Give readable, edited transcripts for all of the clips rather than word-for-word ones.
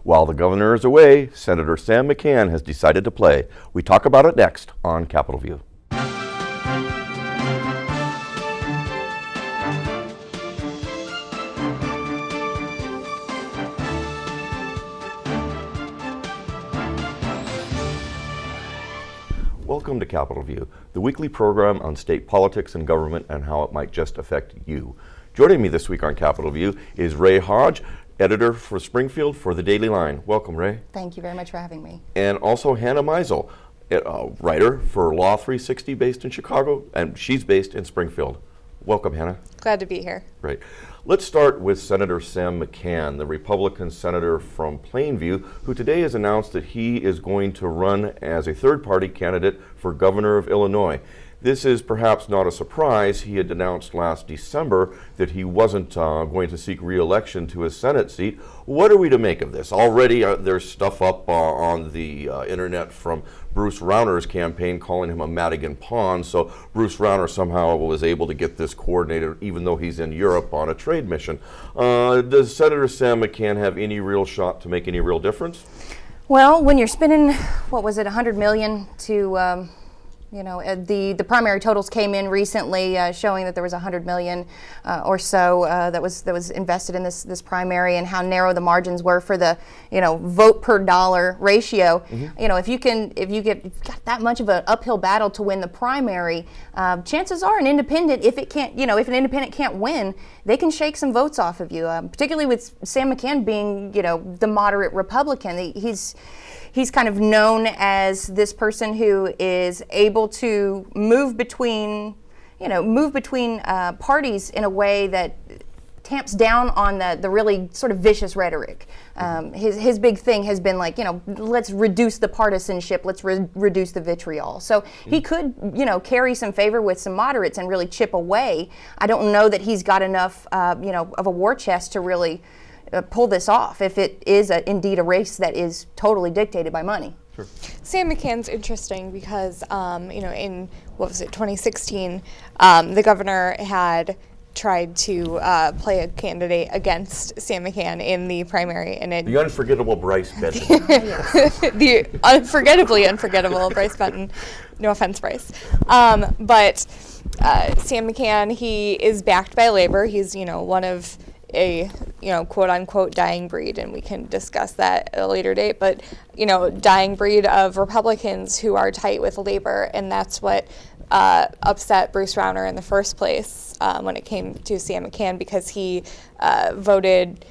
While the governor is away, Senator Sam McCann has decided to play. We talk about it next on Capitol View. Welcome to Capitol View, the weekly program on state politics and government and how it might just affect you. Joining me this week on Capitol View is Rae Hodge, editor for Springfield for the Daily Line. Welcome, Rae. Thank you very much for having me. And also Hannah Meisel, a writer for Law 360 based in Chicago, and she's based in Springfield. Welcome, Hannah. Glad to be here. Great. Let's start with Senator Sam McCann, the Republican senator from Plainview, who today has announced that he is going to run as a third-party candidate for governor of Illinois. This is perhaps not a surprise. He had announced last December that he wasn't going to seek re-election to his Senate seat. What are we to make of this? Already there's stuff up on the internet from Bruce Rauner's campaign calling him a Madigan pawn, so Bruce Rauner somehow was able to get this coordinated even though he's in Europe on a trade mission. Does Senator Sam McCann have any real shot to make any real difference? Well, when you're spending, what was it, $100 million to the primary totals came in recently showing that there was $100 million or so that was invested in this primary, and how narrow the margins were for the vote per dollar ratio. Mm-hmm. If you've got that much of an uphill battle to win the primary, chances are an independent, if an independent can't win, they can shake some votes off of you. Particularly with Sam McCann being the moderate Republican, he's kind of known as this person who is able to move between parties in a way that tamps down on the really sort of vicious rhetoric. His big thing has been like, let's reduce the partisanship, let's reduce the vitriol. So he could, carry some favor with some moderates and really chip away. I don't know that he's got enough, of a war chest to really pull this off if it is indeed a race that is totally dictated by money. Sure. Sam McCann's interesting because, in 2016, the governor had tried to play a candidate against Sam McCann in the primary, and the unforgettable Bryce Benton. The unforgettably unforgettable Bryce Benton. No offense, Bryce. But Sam McCann, he is backed by labor. He's one of a quote unquote dying breed, and we can discuss that at a later date, but dying breed of Republicans who are tight with labor, and that's what upset Bruce Rauner in the first place when it came to Sam McCann, because he voted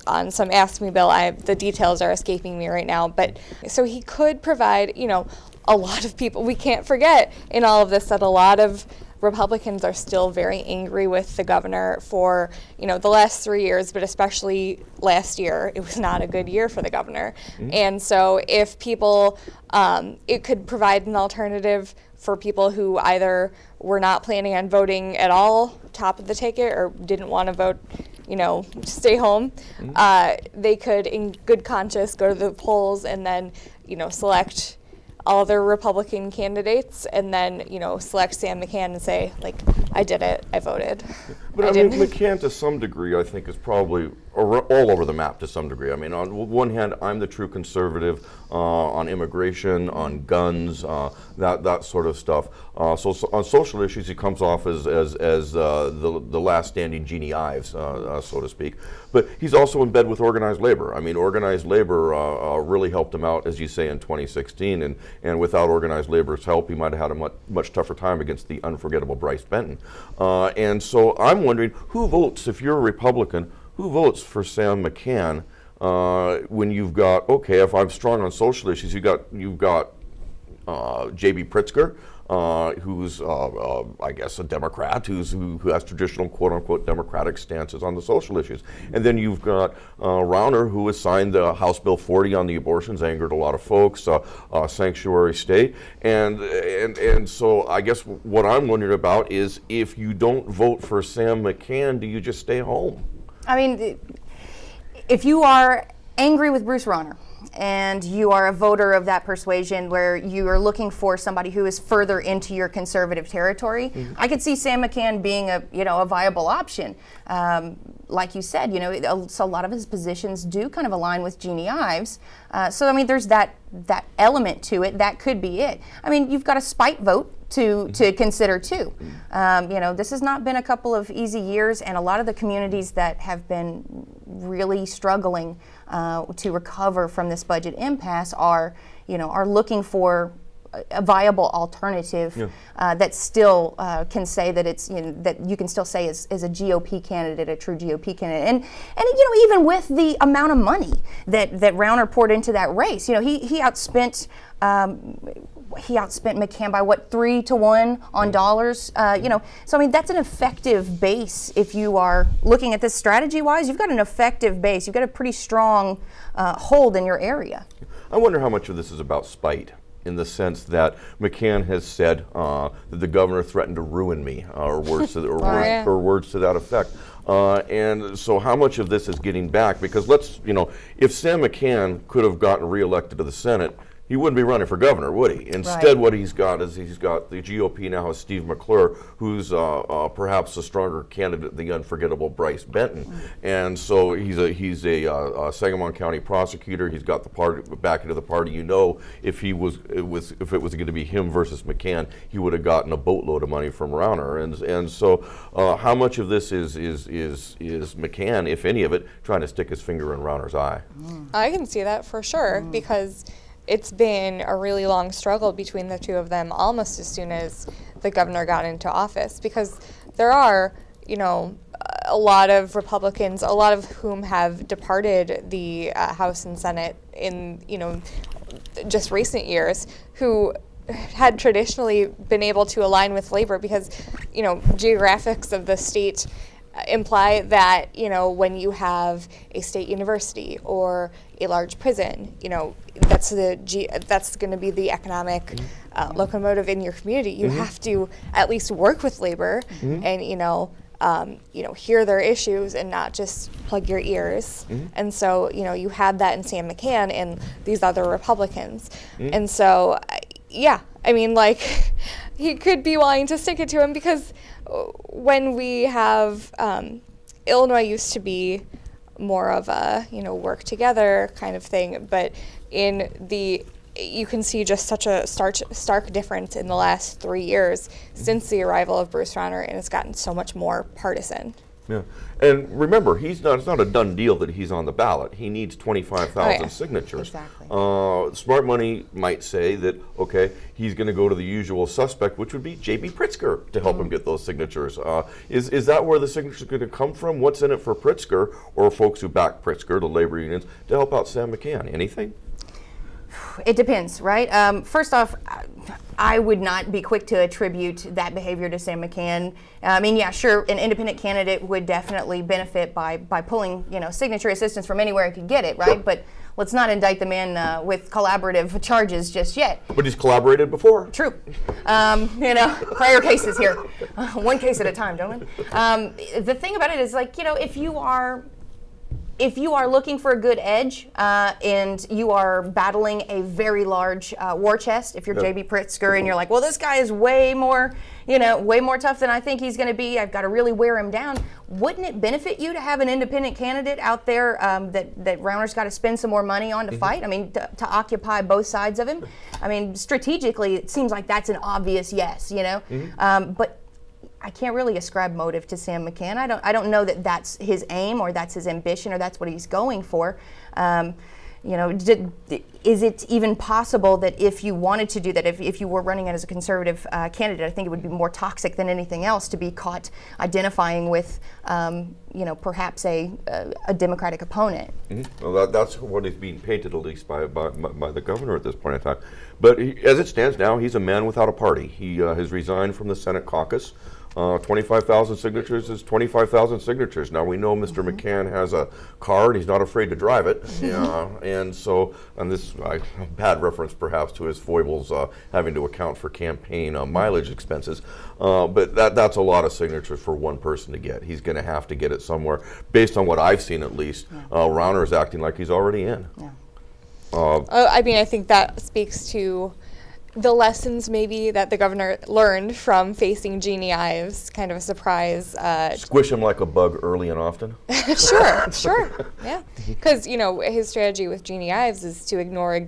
on some Ask Me bill. The details are escaping me right now, but so he could provide a lot of people. We can't forget in all of this that a lot of Republicans are still very angry with the governor for, the last 3 years, but especially last year. It was not a good year for the governor. Mm-hmm. And so if people, it could provide an alternative for people who either were not planning on voting at all, top of the ticket, or didn't want to vote, stay home. Mm-hmm. They could, in good conscience, go to the polls and then, select all their Republican candidates, and then select Sam McCann and say, I did it, I voted. But McCann to some degree I think is probably all over the map to some degree. I mean, on one hand, I'm the true conservative on immigration, on guns, that sort of stuff. So on social issues, he comes off as the last standing Jeannie Ives, so to speak. But he's also in bed with organized labor. I mean, organized labor really helped him out, as you say, in 2016. And without organized labor's help, he might have had a much tougher time against the unforgettable Bryce Benton. And so I'm wondering, who votes, if you're a Republican, who votes for Sam McCann when you've got, if I'm strong on social issues, you've got J.B. Pritzker, who's I guess a Democrat who has traditional quote unquote Democratic stances on the social issues, and then you've got Rauner, who has signed the House Bill 40 on the abortions, angered a lot of folks, sanctuary state, and so I guess what I'm wondering about is, if you don't vote for Sam McCann, do you just stay home? I mean, if you are angry with Bruce Rauner and you are a voter of that persuasion where you are looking for somebody who is further into your conservative territory, I could see Sam McCann being a viable option. Like you said, so a lot of his positions do kind of align with Jeannie Ives. So I mean, there's that element to it. That could be it. I mean, you've got a spite vote to consider too. This has not been a couple of easy years, and a lot of the communities that have been really struggling to recover from this budget impasse are looking for a viable alternative that still can say that it's that you can still say is a GOP candidate, a true GOP candidate, and even with the amount of money that Rauner poured into that race, he outspent McCann by 3-1 on dollars. So I mean, that's an effective base. If you are looking at this strategy-wise, you've got an effective base. You've got a pretty strong hold in your area. I wonder how much of this is about spite, in the sense that McCann has said that the governor threatened to ruin me, or words to that effect. And so how much of this is getting back? Because if Sam McCann could have gotten reelected to the Senate, he wouldn't be running for governor, would he? Instead, what he's got is the GOP now has Steve McClure, who's perhaps a stronger candidate than the unforgettable Bryce Benton. And so he's a Sangamon County prosecutor. He's got the party back into the party. If it was going to be him versus McCann, he would have gotten a boatload of money from Rauner. And so how much of this is McCann, if any of it, trying to stick his finger in Rauner's eye? I can see that for sure, because it's been a really long struggle between the two of them almost as soon as the governor got into office, because there are, a lot of Republicans, a lot of whom have departed the House and Senate in, just recent years, who had traditionally been able to align with labor because, geographics of the state imply that, when you have a state university or a large prison, that's going to be the economic locomotive in your community. You have to at least work with labor and, hear their issues and not just plug your ears. And so, you had that in Sam McCann and these other Republicans. And so, he could be wanting to stick it to him, because when we have, Illinois used to be more of a, work together kind of thing, but you can see just such a stark difference in the last 3 years since the arrival of Bruce Rauner, and it's gotten so much more partisan. Yeah, and remember, it's not a done deal that he's on the ballot. He needs 25,000 signatures. Exactly. Smart money might say that, okay, he's going to go to the usual suspect, which would be J.B. Pritzker, to help him get those signatures. Is that where the signatures are going to come from? What's in it for Pritzker, or folks who back Pritzker, the labor unions, to help out Sam McCann? Anything? It depends, right? First off, I would not be quick to attribute that behavior to Sam McCann. I mean, yeah, sure, an independent candidate would definitely benefit by pulling, signature assistance from anywhere he could get it, right? But let's not indict the man with collaborative charges just yet. But he's collaborated before. True. Prior cases here. One case at a time, gentlemen. The thing about it is, if you are looking for a good edge and you are battling a very large war chest, if you're J.B. Pritzker and you're like, well, this guy is way more tough than I think he's going to be, I've got to really wear him down, wouldn't it benefit you to have an independent candidate out there that Rauner's got to spend some more money on to fight? I mean, to occupy both sides of him? I mean, strategically, it seems like that's an obvious yes, but I can't really ascribe motive to Sam McCann. I don't know that that's his aim or that's his ambition or that's what he's going for. Is it even possible that if you wanted to do that, if you were running as a conservative candidate, I think it would be more toxic than anything else to be caught identifying with, perhaps a Democratic opponent. Well, that's what is being painted, at least by the governor at this point in time. But as it stands now, he's a man without a party. He has resigned from the Senate caucus. 25,000 signatures is 25,000 signatures. Now we know Mr. McCann has a car and he's not afraid to drive it. And this a bad reference perhaps to his foibles having to account for campaign mileage expenses. But that's a lot of signatures for one person to get. He's going to have to get it somewhere. Based on what I've seen, at least, Rauner is acting like he's already in. Yeah. I mean, I think that speaks to the lessons maybe that the governor learned from facing Jeannie Ives, kind of a surprise. Squish him like a bug early and often. Sure, yeah. Because, his strategy with Jeannie Ives is to ignore,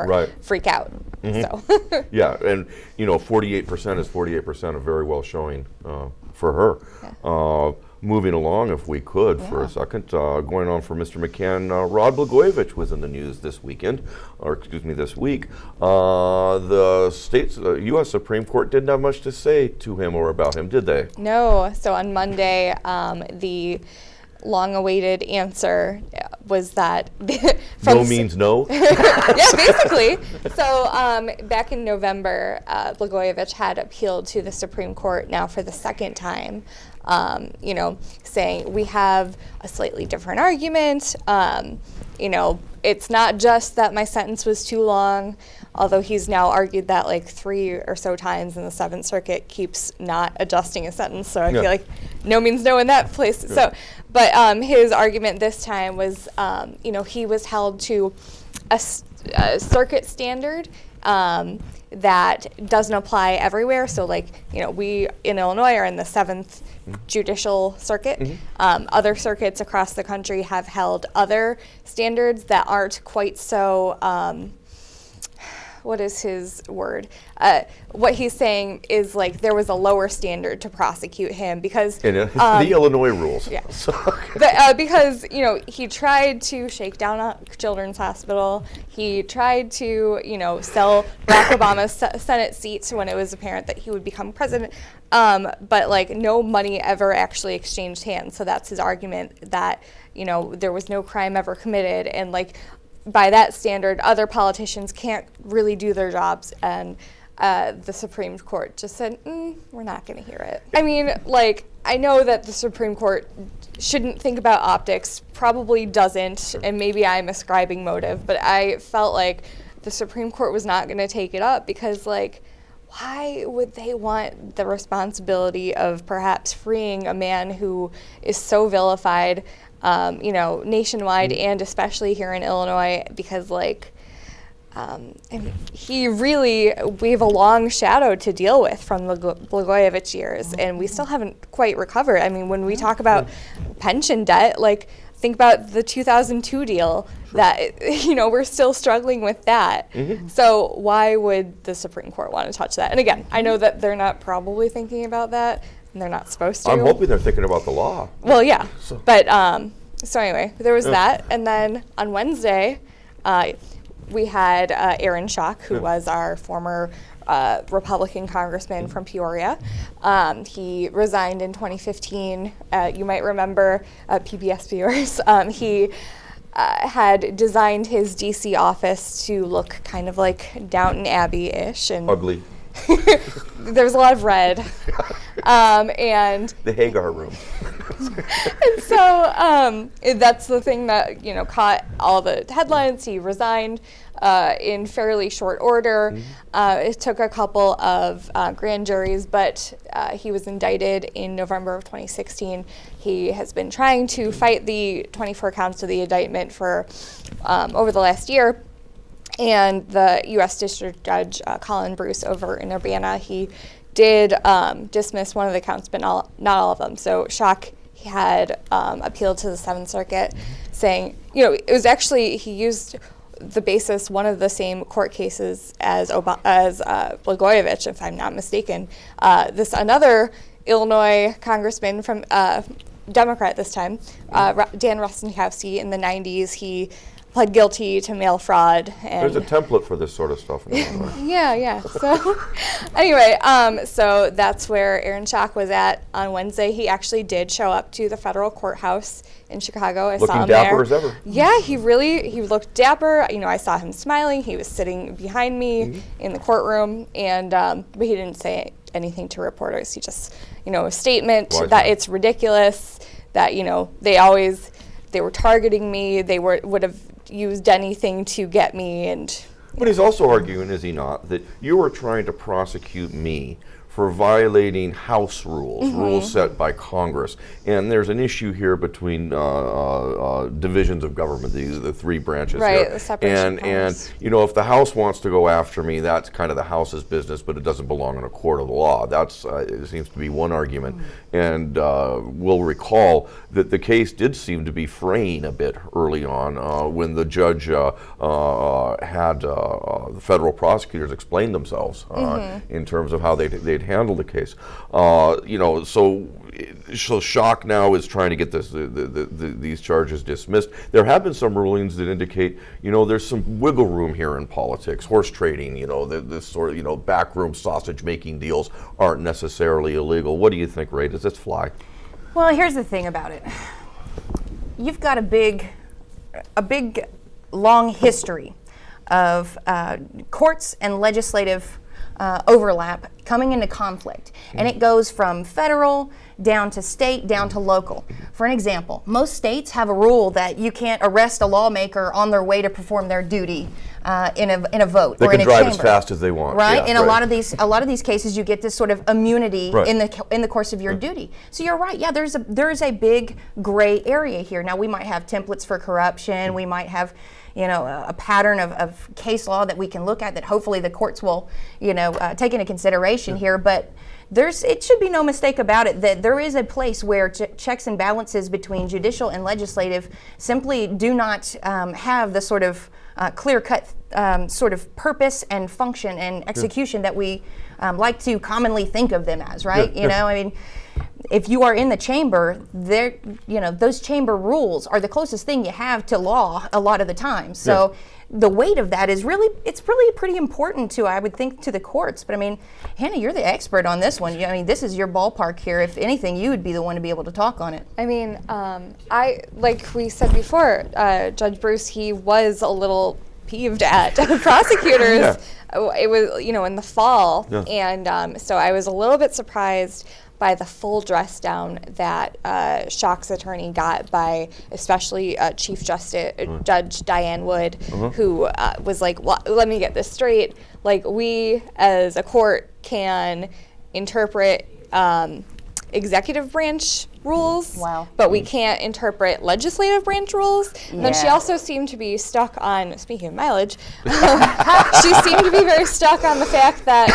Right. freak out. So. Yeah, and 48% is 48%, a very well showing for her. Yeah. Moving along, if we could, for a second, going on for Mr. McCann, Rod Blagojevich was in the news this week. The U.S. Supreme Court didn't have much to say to him or about him, did they? No. So on Monday, the long-awaited answer was that No means no? yeah, basically. So back in November, Blagojevich had appealed to the Supreme Court now for the second time, saying we have a slightly different argument. It's not just that my sentence was too long, although he's now argued that like 3 or so times, and the Seventh Circuit keeps not adjusting a sentence. So I feel like no means no in that place. Yeah. So, but his argument this time was, he was held to a circuit standard that doesn't apply everywhere. So we in Illinois are in the 7th Judicial Circuit. Other circuits across the country have held other standards that aren't quite so, what is his word? What he's saying is there was a lower standard to prosecute him because the Illinois rules. Yeah. Because he tried to shake down a children's hospital. He tried to sell Barack Obama's Senate seat when it was apparent that he would become president. But no money ever actually exchanged hands. So that's his argument that there was no crime ever committed, and by that standard, other politicians can't really do their jobs, and the Supreme Court just said, we're not going to hear it. I mean, I know that the Supreme Court shouldn't think about optics, probably doesn't, and maybe I'm ascribing motive, but I felt like the Supreme Court was not going to take it up because, why would they want the responsibility of perhaps freeing a man who is so vilified nationwide and especially here in Illinois, because we have a long shadow to deal with from the Blagojevich years, and we still haven't quite recovered. I mean, when we talk about pension debt, think about the 2002 deal that, we're still struggling with that. So why would the Supreme Court want to touch that? And again, I know that they're not probably thinking about that, and they're not supposed to. I'm hoping they're thinking about the law. Well, yeah. But so anyway, there was that. And then on Wednesday, we had Aaron Schock, who was our former Republican congressman from Peoria. He resigned in 2015. You might remember, PBS viewers. He had designed his D.C. office to look kind of like Downton Abbey-ish. And ugly. There's a lot of red. And the Hagar room. And so that's the thing that caught all the headlines. He resigned in fairly short order. It took a couple of grand juries, but he was indicted in November of 2016. He has been trying to fight the 24 counts of the indictment for over the last year. And the U.S. District Judge Colin Bruce over in Urbana, he did dismiss one of the counts, but not all of them. So Schock had appealed to the Seventh Circuit, saying, it was actually, he used the basis, one of the same court cases as Blagojevich, if I'm not mistaken. Another Illinois congressman from Democrat this time, Dan Rostenkowski, in the 90s, he pled guilty to mail fraud. And there's a template for this sort of stuff in Illinois. Yeah. So anyway, so that's where Aaron Schock was at on Wednesday. He actually did show up to the federal courturhouse in Chicago. I saw him there. Looking dapper as ever. Yeah, he looked dapper. I saw him smiling. He was sitting behind me in the courtroom, and but he didn't say anything to reporters. He just, a statement that it's ridiculous that they were targeting me. They would have used anything to get me. And but he's also arguing, is he not, that you were trying to prosecute me for violating House rules, rules set by Congress. And there's an issue here between divisions of government, the three branches Right, here. the separation of powers. And, you know, if the House wants to go after me, that's kind of the House's business, but it doesn't belong in a court of law. That's, it seems to be one argument. And we'll recall that the case did seem to be fraying a bit early on when the judge had the federal prosecutors explain themselves in terms of how they'd handle the case. You know, so Schock now is trying to get these charges dismissed. There have been some rulings that indicate, you know, there's some wiggle room here in politics. Horse trading, you know, this sort of, you know, backroom sausage making deals aren't necessarily illegal. What do you think, Ray? Does this fly? Well, here's the thing about it. You've got a big, long history of courts and legislative overlap coming into conflict. And it goes from federal down to state, down to local. For an example, most states have a rule that you can't arrest a lawmaker on their way to perform their duty in a vote They or can in a drive chamber. as fast as they want. Right? Yeah, In a lot of these cases, you get this sort of immunity Right. in the course of your duty. So you're right. Yeah, there is a big gray area here. Now we might have templates for corruption. We might have, you know, a pattern of case law that we can look at that hopefully the courts will, you know, take into consideration here. But it should be no mistake about it that there is a place where checks and balances between judicial and legislative simply do not have the sort of clear-cut sort of purpose and function and execution that we like to commonly think of them as, right? Yeah, you know, I mean, if you are in the chamber, there, you know, those chamber rules are the closest thing you have to law a lot of the time. So the weight of that is really pretty important to, I would think, to the courts. But I mean, Hannah, you're the expert on this one. I mean, this is your ballpark here. If anything, you would be the one to be able to talk on it. I mean, like we said before, Judge Bruce, he was a little peeved at prosecutors. It was, you know, in the fall, and so I was a little bit surprised by the full dress down that Schock's attorney got by especially Chief Justice Judge Diane Wood, who was like, well, let me get this straight. Like, we as a court can interpret executive branch rules, but we can't interpret legislative branch rules. And then she also seemed to be stuck on, speaking of mileage, she seemed to be very stuck on the fact that,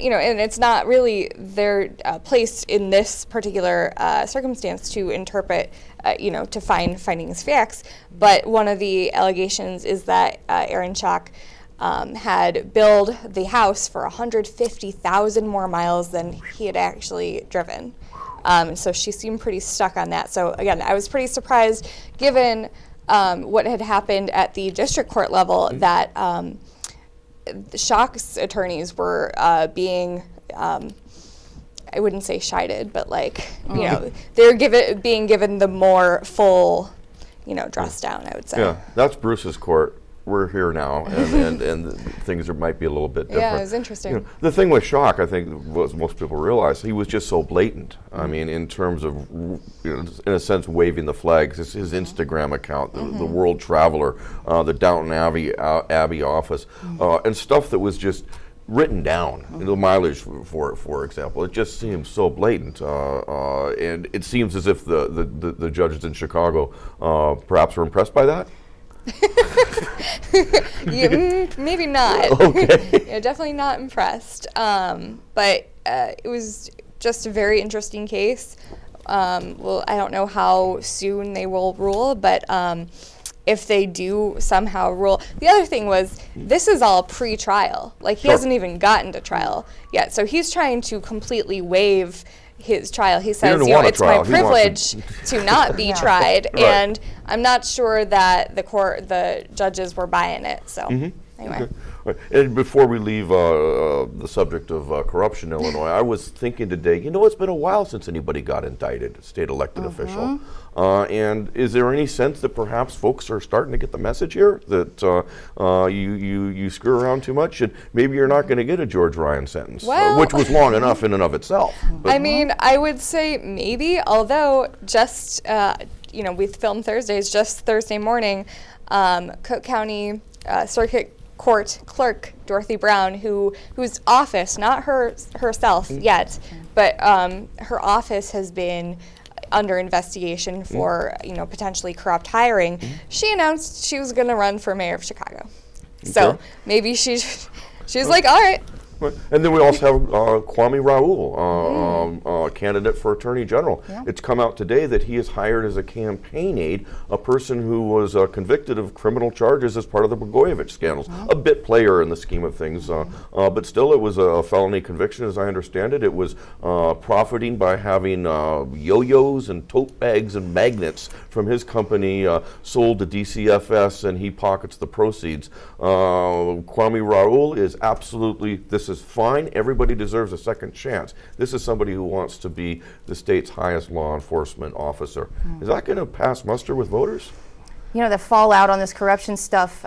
you know, and it's not really their place in this particular circumstance to interpret, you know, to find findings facts. But one of the allegations is that Aaron Schock had billed the House for 150,000 more miles than he had actually driven. So she seemed pretty stuck on that. So again, I was pretty surprised, given what had happened at the district court level, that Schock's attorneys were being, I wouldn't say chided, but like, you know, they're being given the more full, you know, dress down, I would say. Yeah, that's Bruce's court. We're here now, and things might be a little bit different. Yeah, it was interesting. You know, the thing with Schock, I think, was most people realize, he was just so blatant. I mean, in terms of, you know, in a sense, waving the flags. His Instagram account, the World Traveler, the Downton Abbey office, and stuff that was just written down. The mileage, for example, it just seems so blatant, and it seems as if the judges in Chicago perhaps were impressed by that. Maybe not. Okay. Yeah, definitely not impressed. But it was just a very interesting case. Well, I don't know how soon they will rule, but if they do somehow rule. The other thing was, this is all pre-trial. Like, he hasn't even gotten to trial yet. So he's trying to completely waive his trial. He says, you know, it's my privilege to not be tried, and I'm not sure that the judges were buying it. So anyway. Okay. Right. And before we leave the subject of corruption in Illinois, I was thinking today, you know, it's been a while since anybody got indicted, a state elected official. And is there any sense that perhaps folks are starting to get the message here that you screw around too much and maybe you're not going to get a George Ryan sentence, which was long enough in and of itself? But I mean, I would say maybe, although just, you know, we film Thursdays, just Thursday morning, Cook County Circuit court clerk Dorothy Brown, whose office, not herself yet, but her office has been under investigation for potentially corrupt hiring. She announced she was going to run for mayor of Chicago. So maybe she was like, all right. And then we also have Kwame Raoul, candidate for Attorney General. Yeah. It's come out today that he is hired as a campaign aide, a person who was convicted of criminal charges as part of the Blagojevich scandals. A bit player in the scheme of things, but still it was a felony conviction as I understand it. It was profiting by having yo-yos and tote bags and magnets from his company sold to DCFS, and he pockets the proceeds. Kwame Raoul is absolutely, this is fine. Everybody deserves a second chance. This is somebody who wants to be the state's highest law enforcement officer. Is that going to pass muster with voters? The fallout on this corruption stuff,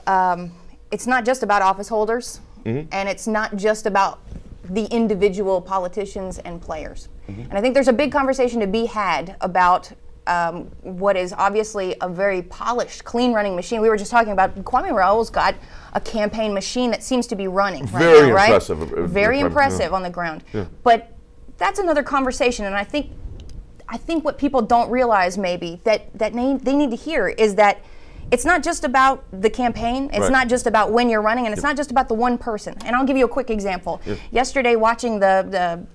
it's not just about office holders, and it's not just about the individual politicians and players. And I think there's a big conversation to be had about what is obviously a very polished, clean running machine. We were just talking about Kwame Raoul's got a campaign machine that seems to be running right very now, right? Impressive. Very impressive on the ground. Yeah. But that's another conversation, and I think what people don't realize maybe that they need to hear is that it's not just about the campaign, it's not just about when you're running, and it's not just about the one person. And I'll give you a quick example. Yesterday, watching the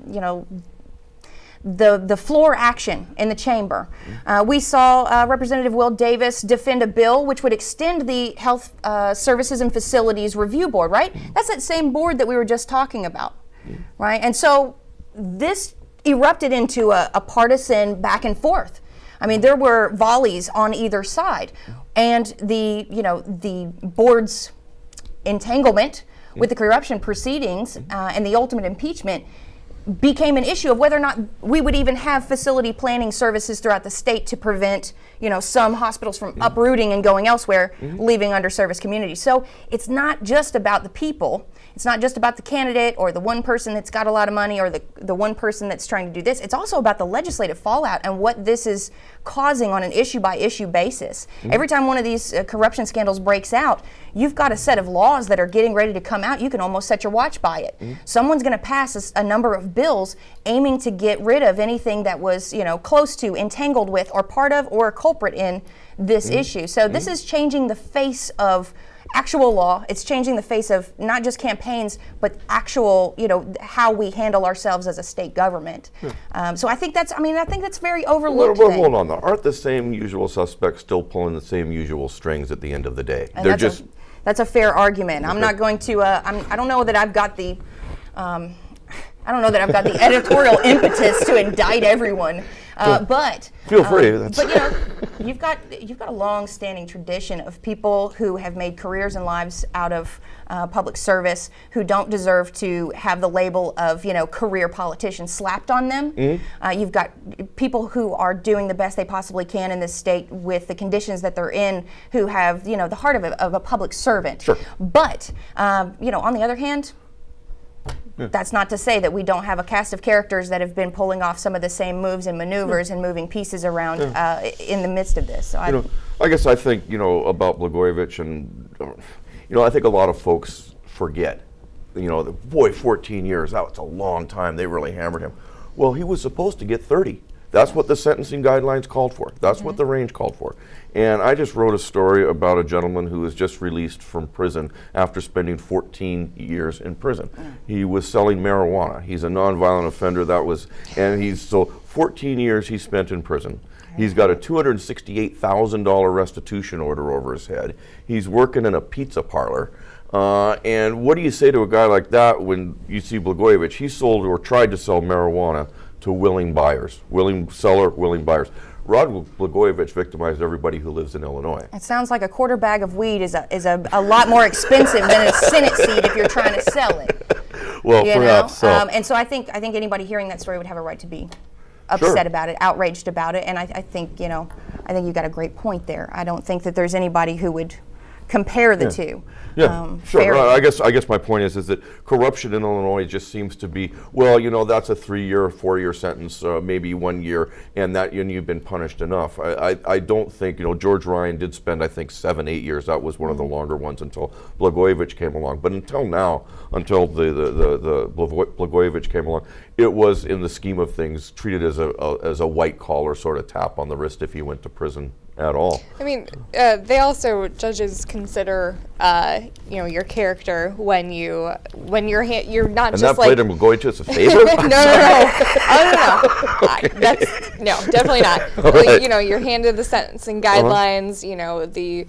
floor action in the chamber. We saw Representative Will Davis defend a bill which would extend the Health Services and Facilities Review Board, right? That's that same board that we were just talking about, right? And so this erupted into a partisan back and forth. I mean, there were volleys on either side, and the board's entanglement with the corruption proceedings and the ultimate impeachment became an issue of whether or not we would even have facility planning services throughout the state to prevent, some hospitals from uprooting and going elsewhere, leaving underserviced communities. So it's not just about the people. It's not just about the candidate or the one person that's got a lot of money or the one person that's trying to do this. It's also about the legislative fallout and what this is causing on an issue-by-issue basis. Every time one of these corruption scandals breaks out, you've got a set of laws that are getting ready to come out. You can almost set your watch by it. Someone's going to pass a number of bills aiming to get rid of anything that was, close to, entangled with, or part of, or a culprit in this issue. So this is changing the face of actual law. It's changing the face of not just campaigns, but actual, how we handle ourselves as a state government. So I think that's very overlooked. Well, hold on, though. Aren't the same usual suspects still pulling the same usual strings at the end of the day? And that's a fair argument. I'm not going to. I don't know that I've got the. I don't know that I've got the editorial impetus to indict everyone. But feel free. But you've got a long-standing tradition of people who have made careers and lives out of public service who don't deserve to have the label of career politician slapped on them. You've got people who are doing the best they possibly can in this state with the conditions that they're in, who have the heart of a public servant. Sure. But on the other hand. That's not to say that we don't have a cast of characters that have been pulling off some of the same moves and maneuvers and moving pieces around in the midst of this. So I guess I think, about Blagojevich, and, I think a lot of folks forget, 14 years, that's a long time. They really hammered him. Well, he was supposed to get 30. That's what the sentencing guidelines called for. That's what the range called for. And I just wrote a story about a gentleman who was just released from prison after spending 14 years in prison. He was selling marijuana. He's a nonviolent offender. So 14 years he spent in prison. He's got a $268,000 restitution order over his head. He's working in a pizza parlor. And what do you say to a guy like that when you see Blagojevich? He sold or tried to sell marijuana to willing buyers, willing seller, willing buyers. Rod Blagojevich victimized everybody who lives in Illinois. It sounds like a quarter bag of weed is a lot more expensive than a Senate seat if you're trying to sell it. Well, perhaps so. And so I think anybody hearing that story would have a right to be upset about it, outraged about it. And I think you've got a great point there. I don't think that there's anybody who would compare the two. Yeah, sure. fairly. I guess my point is that corruption in Illinois just seems to be, well, that's a 3-year, 4-year sentence, maybe 1 year, and you've been punished enough. I don't think, George Ryan did spend, I think, 7, 8 years. That was one of the longer ones until Blagojevich came along. But until now, until the Blagojevich came along, it was, in the scheme of things, treated as a white collar sort of tap on the wrist if you went to prison at all. I mean, judges consider, your character when you're not And just that like. played him Blagojevich a favor? No. Oh, no. No, definitely not. Right. You're handed the sentencing guidelines. The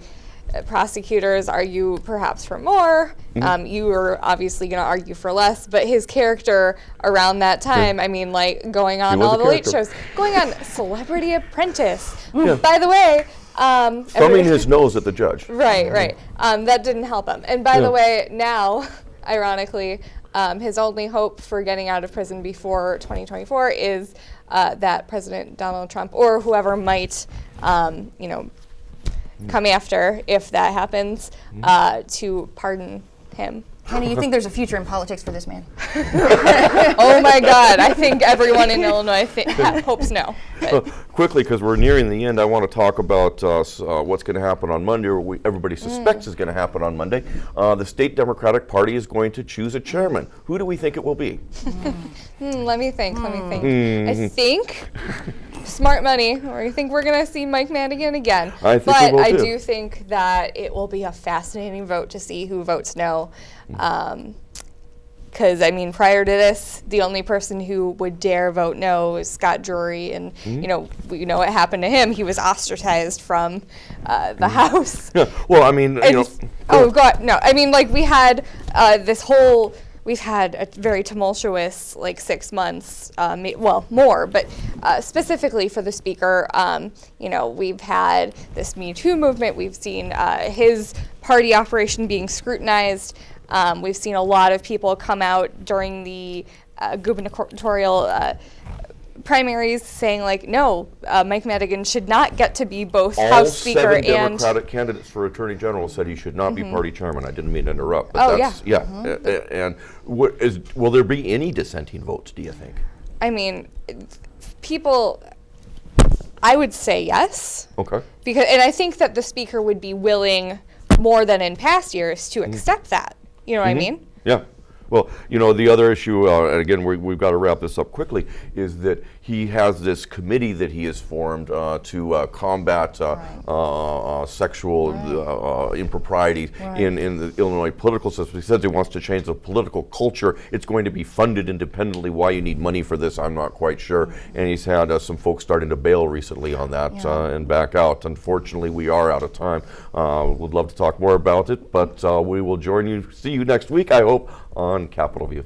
prosecutors argue perhaps for more. You are obviously going to argue for less. But his character around that time, I mean, like going on was all a the late character. shows, going on Celebrity Apprentice. Yeah. By the way. Thumbing his nose at the judge. Right. That didn't help him. And by the way, now, ironically, his only hope for getting out of prison before 2024 is that President Donald Trump or whoever might, come after, if that happens, to pardon him. Hannah, you think there's a future in politics for this man? Oh my God! I think everyone in Illinois hopes no. Quickly, because we're nearing the end, I want to talk about what's going to happen on Monday, or everybody suspects is going to happen on Monday. The state Democratic Party is going to choose a chairman. Who do we think it will be? Let me think. I think smart money, or I think we're going to see Mike Madigan again. I think but we will I too. do think that it will be a fascinating vote to see who votes no. Because, I mean, prior to this, the only person who would dare vote no is Scott Drury, and, we know what happened to him. He was ostracized from the House. Yeah. Well, I mean, Oh, God, no. I mean, like, we had we've had a very tumultuous, 6 months, more, but specifically for the speaker, we've had this Me Too movement. We've seen his party operation being scrutinized. We've seen a lot of people come out during the gubernatorial primaries saying, no, Mike Madigan should not get to be both House Speaker all 7 and... Democratic candidates for Attorney General said he should not be party chairman. I didn't mean to interrupt. But Oh, that's, yeah. And will there be any dissenting votes, do you think? I mean, people... I would say yes. Okay. And I think that the speaker would be willing, more than in past years, to accept that. You know what I mean? Yeah. Well, the other issue, and again, we've got to wrap this up quickly, is that he has this committee that he has formed to combat sexual impropriety in the Illinois political system. He says he wants to change the political culture. It's going to be funded independently. Why you need money for this, I'm not quite sure. And he's had some folks starting to bail recently on that and back out. Unfortunately, we are out of time. Would love to talk more about it, but we will see you next week, I hope, on Capitol View.